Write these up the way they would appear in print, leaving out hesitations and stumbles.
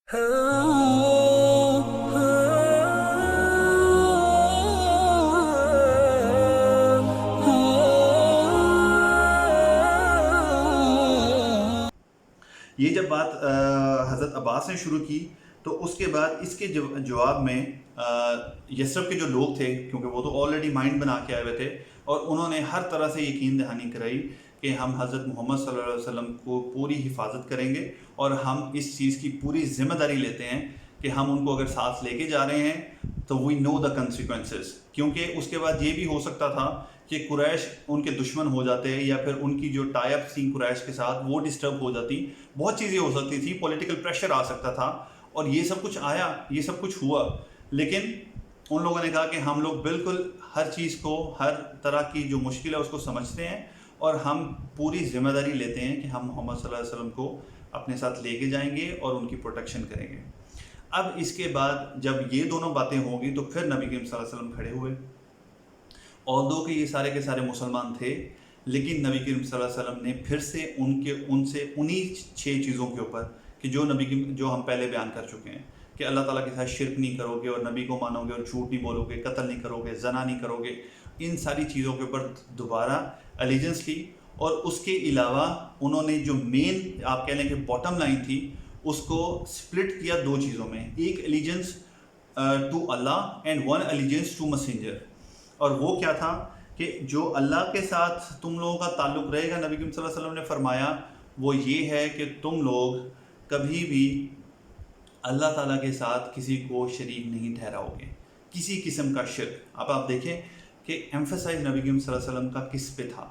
یہ جب بات حضرت عباس نے شروع کی تو اس کے بعد اس کے جواب میں یثرب کے جو لوگ تھے، کیونکہ وہ تو آلریڈی مائنڈ بنا کے آئے ہوئے تھے، اور انہوں نے ہر طرح سے یقین دہانی کرائی کہ ہم حضرت محمد صلی اللہ علیہ وسلم کو پوری حفاظت کریں گے، اور ہم اس چیز کی پوری ذمہ داری لیتے ہیں کہ ہم ان کو اگر ساتھ لے کے جا رہے ہیں تو وی نو دا کنسیکوینسز. کیونکہ اس کے بعد یہ بھی ہو سکتا تھا کہ قریش ان کے دشمن ہو جاتے، یا پھر ان کی جو ٹائی اپ تھی قریش کے ساتھ وہ ڈسٹرب ہو جاتی، بہت چیزیں ہو سکتی تھی، پولیٹیکل پریشر آ سکتا تھا، اور یہ سب کچھ آیا، یہ سب کچھ ہوا. لیکن ان لوگوں نے کہا کہ ہم لوگ بالکل ہر چیز کو، ہر طرح کی جو مشکل ہے اس کو سمجھتے ہیں، اور ہم پوری ذمہ داری لیتے ہیں کہ ہم محمد صلی اللہ علیہ وسلم کو اپنے ساتھ لے کے جائیں گے اور ان کی پروٹیکشن کریں گے. اب اس کے بعد جب یہ دونوں باتیں ہوں گی تو پھر نبی کریم صلی اللہ علیہ وسلم کھڑے ہوئے. although کہ یہ سارے کے سارے مسلمان تھے، لیکن نبی کریم صلی اللہ علیہ وسلم نے پھر سے ان سے انہی 6 چیزوں کے اوپر کہ جو ہم پہلے بیان کر چکے ہیں، کہ اللہ تعالیٰ کے ساتھ شرک نہیں کرو گے، اور نبی کو مانو گے، اور جھوٹ نہیں بولو گے، قتل نہیں کرو گے، زنا نہیں کرو گے، ان ساری چیزوں کے اوپر دوبارہ الیجنس لی. اور اس کے علاوہ انہوں نے جو مین آپ کہہ لیں کہ باٹم لائن تھی، اس کو سپلٹ کیا 2 چیزوں میں، ایک allegiance to Allah and 1 allegiance to messenger. اور وہ کیا تھا کہ جو اللہ کے ساتھ تم لوگوں کا تعلق رہے گا، نبی کریم صلی اللہ علیہ وسلم نے فرمایا وہ یہ ہے کہ تم لوگ کبھی بھی اللہ تعالیٰ کے ساتھ کسی کو شریک نہیں ٹھہراؤ گے، کسی قسم کا شرک. اب آپ دیکھیں کہ ایمفسائز نبی کریم صلی اللہ علیہ وسلم کا کس پہ تھا،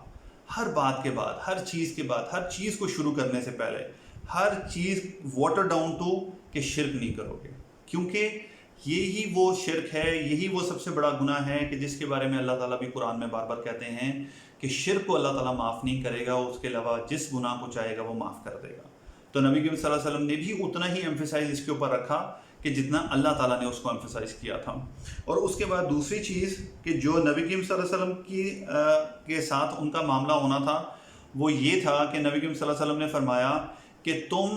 ہر بات کے بعد، ہر چیز کے بعد، ہر چیز کو شروع کرنے سے پہلے ہر چیز واٹر ڈاؤن ٹو کہ شرک نہیں کرو گے. کیونکہ یہی وہ شرک ہے، یہی وہ سب سے بڑا گناہ ہے کہ جس کے بارے میں اللہ تعالیٰ بھی قرآن میں بار بار کہتے ہیں کہ شرک کو اللہ تعالیٰ معاف نہیں کرے گا، اس کے علاوہ جس گناہ کو چاہے گا وہ معاف کر دے گا. تو نبی کریم صلی اللہ علیہ وسلم نے بھی اتنا ہی ایمفیسائز اس کے اوپر رکھا کہ جتنا اللہ تعالیٰ نے اس کو ایمفیسائز کیا تھا. اور اس کے بعد دوسری چیز کہ جو نبی کریم صلی اللہ علیہ وسلم کے ساتھ ان کا معاملہ ہونا تھا وہ یہ تھا کہ نبی کریم صلی اللہ علیہ وسلم نے فرمایا کہ تم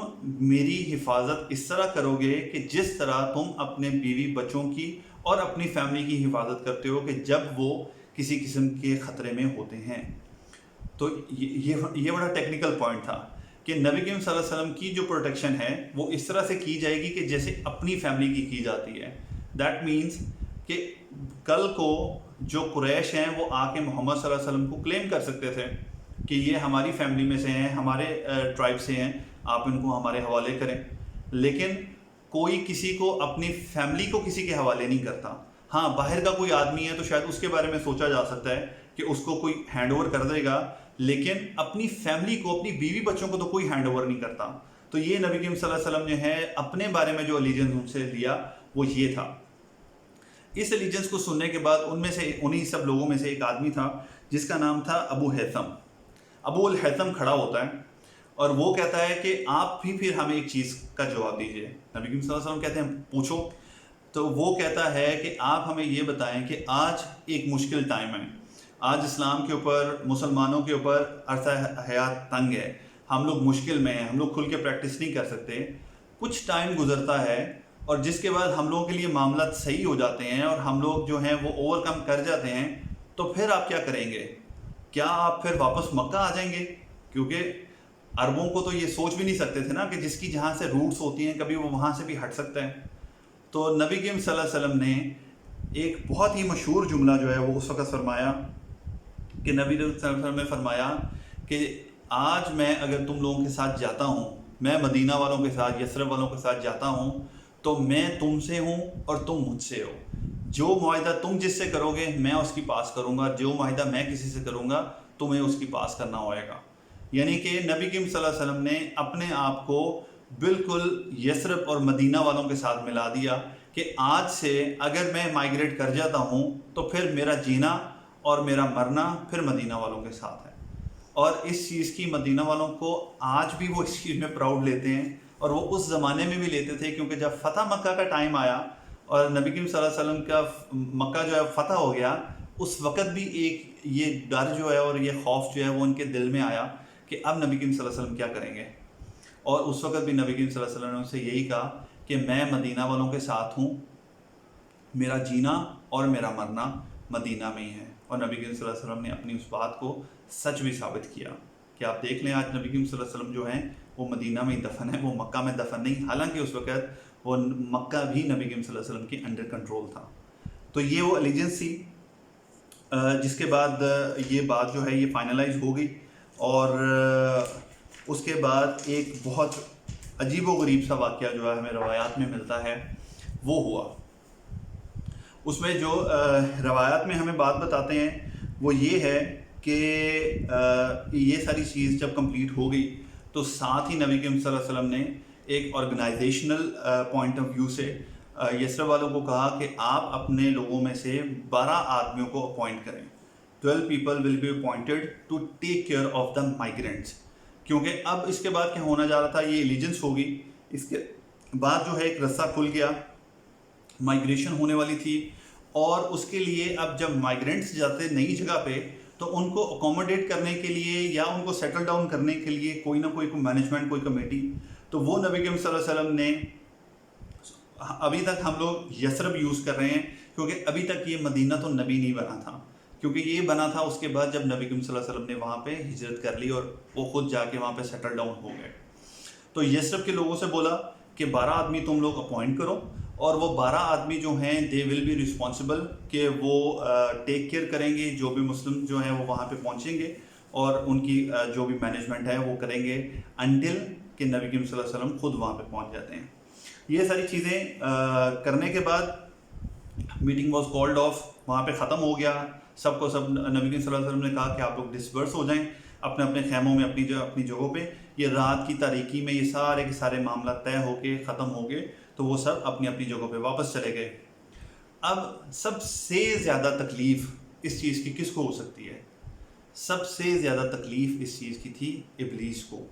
میری حفاظت اس طرح کرو گے کہ جس طرح تم اپنے بیوی بچوں کی اور اپنی فیملی کی حفاظت کرتے ہو کہ جب وہ کسی قسم کے خطرے میں ہوتے ہیں. تو یہ بڑا ٹیکنیکل پوائنٹ تھا کہ نبی کریم صلی اللہ علیہ وسلم کی جو پروٹیکشن ہے وہ اس طرح سے کی جائے گی کہ جیسے اپنی فیملی کی جاتی ہے. دیٹ مینس کہ کل کو جو قریش ہیں وہ آ کے محمد صلی اللہ علیہ وسلم کو کلیم کر سکتے تھے کہ یہ ہماری فیملی میں سے ہیں، ہمارے ٹرائب سے ہیں، آپ ان کو ہمارے حوالے کریں. لیکن کوئی کسی کو اپنی فیملی کو کسی کے حوالے نہیں کرتا. ہاں باہر کا کوئی آدمی ہے تو شاید اس کے بارے میں سوچا جا سکتا ہے کہ اس کو کوئی ہینڈ اوور کر دے گا، لیکن اپنی فیملی کو، اپنی بیوی بچوں کو تو کوئی ہینڈ اوور نہیں کرتا. تو یہ نبی کریم صلی اللہ علیہ وسلم جو ہے اپنے بارے میں جو الیجنس ان سے لیا وہ یہ تھا. اس الیجنس کو سننے کے بعد ان میں سے انہی سب لوگوں میں سے ایک آدمی تھا جس کا نام تھا ابو حیثم. ابو الحیثم کھڑا ہوتا ہے اور وہ کہتا ہے کہ آپ بھی پھر ہمیں ایک چیز کا جواب دیجئے. نبی کریم صلی اللہ علیہ وسلم کہتے ہیں پوچھو. تو وہ کہتا ہے کہ آپ ہمیں یہ بتائیں کہ آج ایک مشکل ٹائم ہے، آج اسلام کے اوپر، مسلمانوں کے اوپر عرصہ حیات تنگ ہے، ہم لوگ مشکل میں ہیں، ہم لوگ کھل کے پریکٹس نہیں کر سکتے. کچھ ٹائم گزرتا ہے اور جس کے بعد ہم لوگوں کے لیے معاملات صحیح ہو جاتے ہیں اور ہم لوگ جو ہیں وہ اوور کم کر جاتے ہیں، تو پھر آپ کیا کریں گے؟ کیا آپ پھر واپس مکہ آ جائیں گے؟ کیونکہ عربوں کو تو یہ سوچ بھی نہیں سکتے تھے نا کہ جس کی جہاں سے روٹس ہوتی ہیں کبھی وہ وہاں سے بھی ہٹ سکتا ہے. تو نبی کریم صلی اللہ علیہ وسلم نے ایک بہت ہی مشہور جملہ جو ہے وہ اس وقت فرمایا کہ نبی صلی اللہ علیہ وسلم نے فرمایا کہ آج میں اگر تم لوگوں کے ساتھ جاتا ہوں، میں مدینہ والوں کے ساتھ، یثرب والوں کے ساتھ جاتا ہوں، تو میں تم سے ہوں اور تم مجھ سے ہو. جو معاہدہ تم جس سے کرو گے میں اس کی پاس کروں گا، جو معاہدہ میں کسی سے کروں گا تمہیں اس کی پاس کرنا ہوئے گا. یعنی کہ نبی کریم صلی اللہ علیہ وسلم نے اپنے آپ کو بالکل یثرب اور مدینہ والوں کے ساتھ ملا دیا کہ آج سے اگر میں مائیگریٹ کر جاتا ہوں تو پھر میرا جینا اور میرا مرنا پھر مدینہ والوں کے ساتھ ہے. اور اس چیز کی مدینہ والوں کو آج بھی وہ اس چیز میں پراؤڈ لیتے ہیں، اور وہ اس زمانے میں بھی لیتے تھے کیونکہ جب فتح مکہ کا ٹائم آیا اور نبی کریم صلی اللہ علیہ وسلم کا مکہ جو ہے فتح ہو گیا، اس وقت بھی ایک یہ ڈر جو ہے اور یہ خوف جو ہے وہ ان کے دل میں آیا کہ اب نبی کریم صلی اللہ علیہ وسلم کیا کریں گے. اور اس وقت بھی نبی کریم صلی اللہ علیہ وسلم نے ان سے یہی کہا کہ میں مدینہ والوں کے ساتھ ہوں، میرا جینا اور میرا مرنا مدینہ میں ہی ہے. اور نبی کریم صلی اللہ علیہ وسلم نے اپنی اس بات کو سچ بھی ثابت کیا کہ آپ دیکھ لیں آج نبی کریم صلی اللہ علیہ وسلم جو ہیں وہ مدینہ میں ہی دفن ہے، وہ مکہ میں دفن نہیں، حالانکہ اس وقت وہ مکہ بھی نبی کریم صلی اللہ علیہ وسلم کے انڈر کنٹرول تھا. تو یہ وہ الیجنس تھی جس کے بعد یہ بات جو ہے یہ فائنلائز ہو گئی. اور اس کے بعد ایک بہت عجیب و غریب سا واقعہ جو ہے ہمیں روایات میں ملتا ہے وہ ہوا. اس میں جو روایات میں ہمیں بات بتاتے ہیں وہ یہ ہے کہ یہ ساری چیز جب کمپلیٹ ہو گئی تو ساتھ ہی نبی کریم صلی اللہ علیہ وسلم نے ایک آرگنائزیشنل پوائنٹ آف ویو سے یسرب والوں کو کہا کہ آپ اپنے لوگوں میں سے 12 آدمیوں کو اپوائنٹ کریں. 12 people will be appointed to take care of the migrants. کیونکہ اب اس کے بعد کیا ہونا جا رہا تھا، یہ ایلیجنس ہوگی، اس کے بعد جو ہے ایک رستہ کھل گیا، مائگریشن ہونے والی تھی. اور اس کے لیے اب جب مائگرینٹس جاتے نئی جگہ پہ تو ان کو اکوموڈیٹ کرنے کے لیے یا ان کو سیٹل ڈاؤن کرنے کے لیے کوئی نہ کوئی مینجمنٹ، کوئی کمیٹی. تو وہ نبی کریم صلی اللہ علیہ وسلم نے، ابھی تک ہم لوگ یثرب یوز کر رہے ہیں کیونکہ ابھی تک یہ مدینہ تو نبی نہیں بنا تھا، کیونکہ یہ بنا تھا اس کے بعد جب نبی کریم صلی اللہ علیہ وسلم نے وہاں پہ ہجرت کر لی اور وہ خود جا کے وہاں پہ سیٹل ڈاؤن ہو گئے. تو یثرب کے لوگوں سے بولا کہ 12 آدمی تم لوگ اپوائنٹ کرو، اور وہ 12 آدمی جو ہیں دے ول بی رسپانسبل، کہ وہ ٹیک کیئر کریں گے، جو بھی مسلم جو ہیں وہ وہاں پہ پہنچیں گے اور ان کی جو بھی مینجمنٹ ہے وہ کریں گے انٹل کہ نبی کریم صلی اللہ علیہ وسلم خود وہاں پہ پہنچ جاتے ہیں. یہ ساری چیزیں کرنے کے بعد میٹنگ واز کالڈ آف، وہاں پہ ختم ہو گیا. سب کو سب نبی کریم صلی اللہ علیہ وسلم نے کہا کہ آپ لوگ ڈسپرس ہو جائیں اپنے اپنے خیموں میں، اپنی جگہوں پہ. یہ رات کی تاریکی میں یہ سارے کے سارے معاملات طے ہو کے ختم ہو گئے، تو وہ سب اپنی اپنی جگہوں پہ واپس چلے گئے. اب سب سے زیادہ تکلیف اس چیز کی کس کو ہو سکتی ہے؟ سب سے زیادہ تکلیف اس چیز کی تھی ابلیس کو،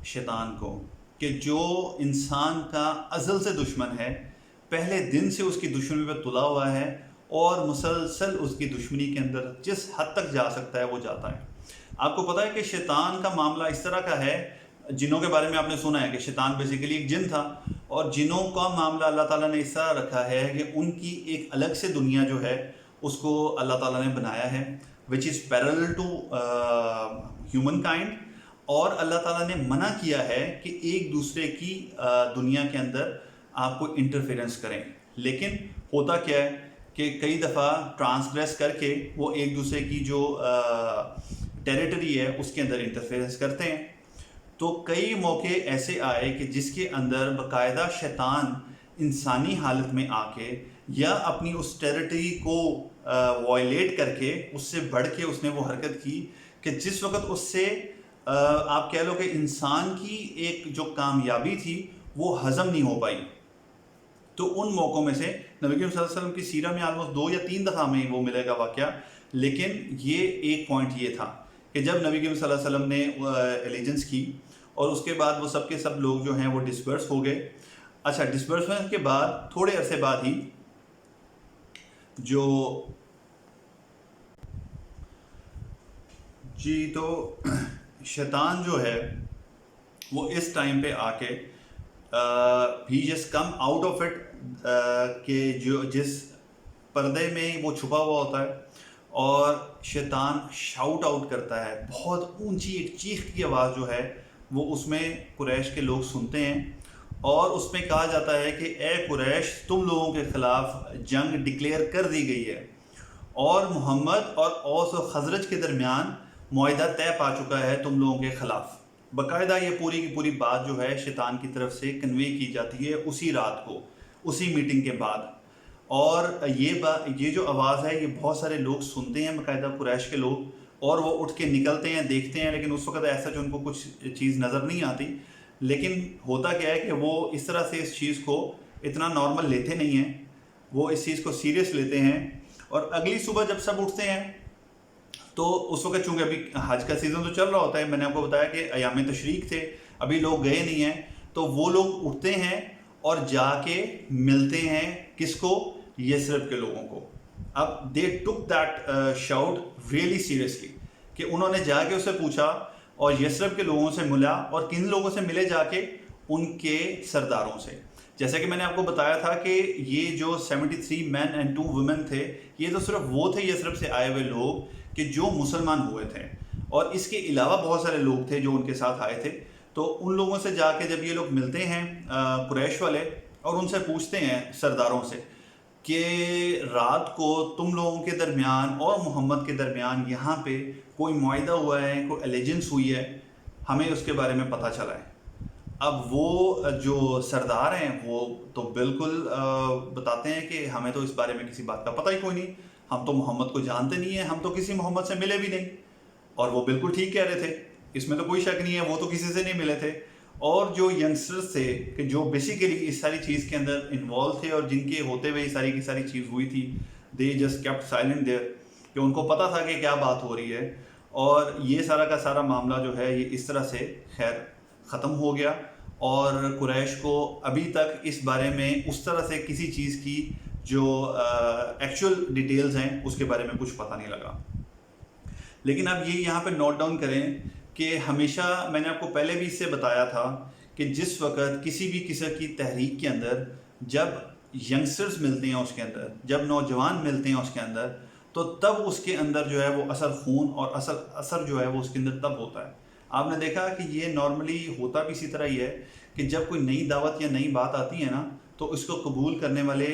شیطان کو، کہ جو انسان کا ازل سے دشمن ہے، پہلے دن سے اس کی دشمنی پہ تلا ہوا ہے اور مسلسل اس کی دشمنی کے اندر جس حد تک جا سکتا ہے وہ جاتا ہے. آپ کو پتہ ہے کہ شیطان کا معاملہ اس طرح کا ہے، جنوں کے بارے میں آپ نے سنا ہے کہ شیطان بیسیکلی ایک جن تھا، اور جنوں کا معاملہ اللہ تعالیٰ نے اس طرح رکھا ہے کہ ان کی ایک الگ سے دنیا جو ہے اس کو اللہ تعالیٰ نے بنایا ہے which is parallel to human kind. اور اللہ تعالیٰ نے منع کیا ہے کہ ایک دوسرے کی دنیا کے اندر آپ کو انٹرفیرنس کریں. لیکن ہوتا کیا ہے کہ کئی دفعہ ٹرانسگریس کر کے وہ ایک دوسرے کی جو ٹیریٹری ہے اس کے اندر انٹرفیرنس کرتے ہیں. تو کئی موقع ایسے آئے کہ جس کے اندر باقاعدہ شیطان انسانی حالت میں آ کے یا اپنی اس ٹیریٹری کو وائلیٹ کر کے اس سے بڑھ کے اس نے وہ حرکت کی کہ جس وقت اس سے آپ کہہ لو کہ انسان کی ایک جو کامیابی تھی وہ ہضم نہیں ہو پائی. تو ان موقعوں میں سے نبی کریم صلی اللہ علیہ وسلم کی سیرہ میں آلموسٹ 2 یا 3 دفعہ میں وہ ملے گا واقعہ. لیکن یہ ایک پوائنٹ یہ تھا کہ جب نبی کریم صلی اللہ علیہ وسلم نے ایلیجنس کی اور اس کے بعد وہ سب کے سب لوگ جو ہیں وہ ڈسپرس ہو گئے. اچھا، ڈسپرسمنٹ کے بعد تھوڑے عرصے بعد ہی تو شیطان جو ہے وہ اس ٹائم پہ آ کے he just come out of it کہ جو جس پردے میں وہ چھپا ہوا ہوتا ہے اور شیطان شاؤٹ آؤٹ کرتا ہے، بہت اونچی ایک چیخ کی آواز جو ہے وہ اس میں قریش کے لوگ سنتے ہیں. اور اس میں کہا جاتا ہے کہ اے قریش، تم لوگوں کے خلاف جنگ ڈکلیئر کر دی گئی ہے اور محمد اور اوس و خزرج کے درمیان معاہدہ طے پا چکا ہے تم لوگوں کے خلاف. باقاعدہ یہ پوری کی پوری بات جو ہے شیطان کی طرف سے کنوے کی جاتی ہے اسی رات کو، اسی میٹنگ کے بعد. اور یہ جو آواز ہے یہ بہت سارے لوگ سنتے ہیں، باقاعدہ قریش کے لوگ، اور وہ اٹھ کے نکلتے ہیں، دیکھتے ہیں. لیکن اس وقت ایسا جو ان کو کچھ چیز نظر نہیں آتی. لیکن ہوتا کیا ہے کہ وہ اس طرح سے اس چیز کو اتنا نارمل لیتے نہیں ہیں، وہ اس چیز کو سیریس لیتے ہیں. اور اگلی صبح جب سب اٹھتے ہیں تو اس وقت چونکہ ابھی حج کا سیزن تو چل رہا ہوتا ہے، میں نے آپ کو بتایا کہ ایام تشریق تھے، ابھی لوگ گئے نہیں ہیں. تو وہ لوگ اٹھتے ہیں اور جا کے ملتے ہیں کس کو؟ یثرب کے لوگوں کو. اب they took that shout really seriously کہ انہوں نے جا کے اسے پوچھا اور یثرب کے لوگوں سے ملا. اور کن لوگوں سے ملے جا کے؟ ان کے سرداروں سے. جیسا کہ میں نے آپ کو بتایا تھا کہ یہ جو 73 مین اینڈ 2 ویمن تھے، یہ تو صرف وہ تھے یثرب سے آئے ہوئے لوگ کہ جو مسلمان ہوئے تھے، اور اس کے علاوہ بہت سارے لوگ تھے جو ان کے ساتھ آئے تھے. تو ان لوگوں سے جا کے جب یہ لوگ ملتے ہیں قریش والے، اور ان سے پوچھتے ہیں سرداروں سے کہ رات کو تم لوگوں کے درمیان اور محمد کے درمیان یہاں پہ کوئی معاہدہ ہوا ہے، کوئی الیجنس ہوئی ہے، ہمیں اس کے بارے میں پتہ چلا ہے. اب وہ جو سردار ہیں وہ تو بالکل بتاتے ہیں کہ ہمیں تو اس بارے میں کسی بات کا پتہ ہی کوئی نہیں، ہم تو محمد کو جانتے نہیں ہیں، ہم تو کسی محمد سے ملے بھی نہیں. اور وہ بالکل ٹھیک کہہ رہے تھے، اس میں تو کوئی شک نہیں ہے، وہ تو کسی سے نہیں ملے تھے. اور جو ینگسٹرز تھے کہ جو بیسیکلی اس ساری چیز کے اندر انوالو تھے اور جن کے ہوتے ہوئے ساری کی ساری چیز ہوئی تھی، they just kept silent there, کہ ان کو پتہ تھا کہ کیا بات ہو رہی ہے. اور یہ سارا کا سارا معاملہ جو ہے یہ اس طرح سے خیر ختم ہو گیا، اور قریش کو ابھی تک اس بارے میں اس طرح سے کسی چیز کی جو ایکچوئل ڈیٹیلز ہیں اس کے بارے میں کچھ پتہ نہیں لگا. لیکن اب یہ یہاں پہ نوٹ ڈاؤن کریں کہ ہمیشہ میں نے آپ کو پہلے بھی اس سے بتایا تھا کہ جس وقت کسی بھی قسم کی تحریک کے اندر جب ینگسٹرز ملتے ہیں، اس کے اندر جب نوجوان ملتے ہیں اس کے اندر، تو تب اس کے اندر جو ہے وہ اثر خون اور اثر جو ہے وہ اس کے اندر تب ہوتا ہے. آپ نے دیکھا کہ یہ نارملی ہوتا بھی اسی طرح ہی ہے کہ جب کوئی نئی دعوت یا نئی بات آتی ہے نا، تو اس کو قبول کرنے والے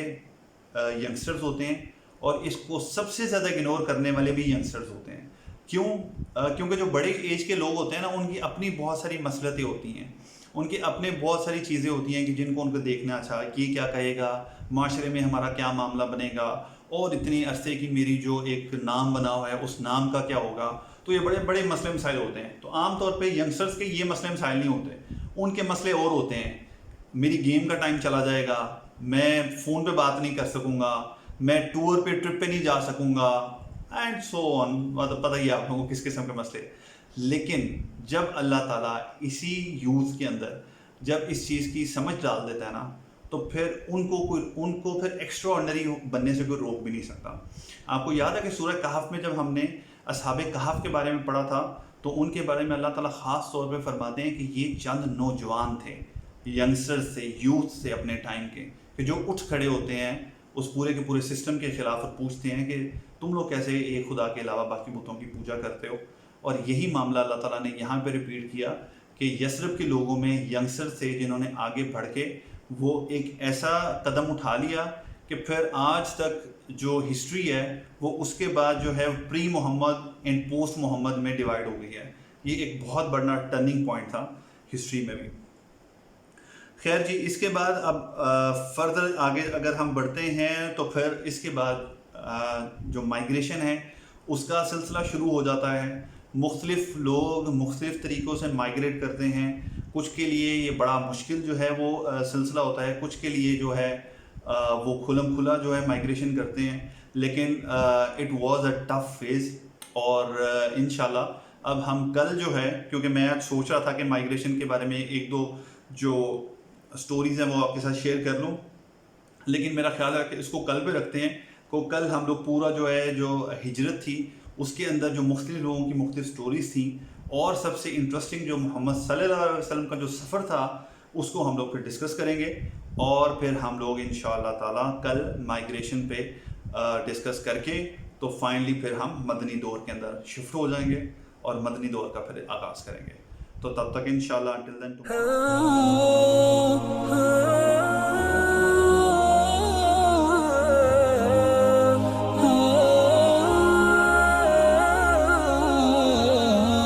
ینگسٹرز ہوتے ہیں، اور اس کو سب سے زیادہ اگنور کرنے والے بھی ینگسٹرز ہوتے ہیں. کیونکہ جو بڑے ایج کے لوگ ہوتے ہیں نا، ان کی اپنی بہت ساری مسئلتیں ہوتی ہیں، ان کی اپنے بہت ساری چیزیں ہوتی ہیں کہ جن کو ان کو دیکھنا، اچھا یہ کیا کہے گا، معاشرے میں ہمارا کیا معاملہ بنے گا، اور اتنی عرصے کی میری جو ایک نام بنا ہوا ہے اس نام کا کیا ہوگا. تو یہ بڑے بڑے مسئلے مسائل ہوتے ہیں. تو عام طور پہ ینگسٹرز کے یہ مسئلے مسائل نہیں ہوتے، ان کے مسئلے اور ہوتے ہیں. میری گیم کا ٹائم چلا جائے گا، میں فون پہ بات نہیں کر سکوں گا، میں ٹور پہ ٹرپ پہ نہیں جا سکوں گا، اینڈ سو آن. مطلب پتہ ہی آپ لوگوں کو کس قسم کے مسئلے. لیکن جب اللہ تعالیٰ اسی یوز کے اندر جب اس چیز کی سمجھ ڈال دیتا ہے نا، تو پھر ان کو پھر ایکسٹرا آرڈنری بننے سے کوئی روک بھی نہیں سکتا. آپ کو یاد ہے کہ سورہ کہف میں جب ہم نے اصحاب کہف کے بارے میں پڑھا تھا، تو ان کے بارے میں اللہ تعالیٰ خاص طور پہ فرماتے ہیں کہ یہ چند نوجوان تھے، ینگسٹرز تھے، یوتھ سے اپنے ٹائم کے، کہ جو اٹھ کھڑے ہوتے ہیں اس پورے کے پورے سسٹم کے خلاف اور پوچھتے ہیں کہ تم لوگ کیسے ایک خدا کے علاوہ باقی بتوں کی پوجا کرتے ہو. اور یہی معاملہ اللہ تعالیٰ نے یہاں پہ ریپیٹ کیا کہ یثرب کے لوگوں میں ینگسٹر تھے جنہوں نے آگے بڑھ کے وہ ایک ایسا قدم اٹھا لیا کہ پھر آج تک جو ہسٹری ہے وہ اس کے بعد جو ہے پری محمد اینڈ پوسٹ محمد میں ڈیوائڈ ہو گئی ہے. یہ ایک بہت بڑا ٹرننگ پوائنٹ تھا ہسٹری میں بھی. خیر جی، اس کے بعد اب فردر آگے اگر ہم بڑھتے ہیں تو پھر اس کے بعد جو مائیگریشن ہے اس کا سلسلہ شروع ہو جاتا ہے. مختلف لوگ مختلف طریقوں سے مائیگریٹ کرتے ہیں. کچھ کے لیے یہ بڑا مشکل جو ہے وہ سلسلہ ہوتا ہے، کچھ کے لیے جو ہے وہ کھلم کھلا جو ہے مائیگریشن کرتے ہیں. لیکن it was a tough phase. اور انشاءاللہ اب ہم کل جو ہے، کیونکہ میں آج سوچ رہا تھا کہ مائیگریشن کے بارے میں ایک دو جو سٹوریز ہیں وہ آپ کے ساتھ شیئر کر لوں، لیکن میرا خیال ہے کہ اس کو کل پہ رکھتے ہیں. کو کل ہم لوگ پورا جو ہے جو ہجرت تھی اس کے اندر جو مختلف لوگوں کی مختلف سٹوریز تھیں، اور سب سے انٹرسٹنگ جو محمد صلی اللہ علیہ وسلم کا جو سفر تھا اس کو ہم لوگ پھر ڈسکس کریں گے. اور پھر ہم لوگ انشاءاللہ تعالیٰ کل مائیگریشن پہ ڈسکس کر کے تو فائنلی پھر ہم مدنی دور کے اندر شفٹ ہو جائیں گے اور مدنی دور کا پھر آغاز کریں گے. تو تب تک انشاءاللہ until then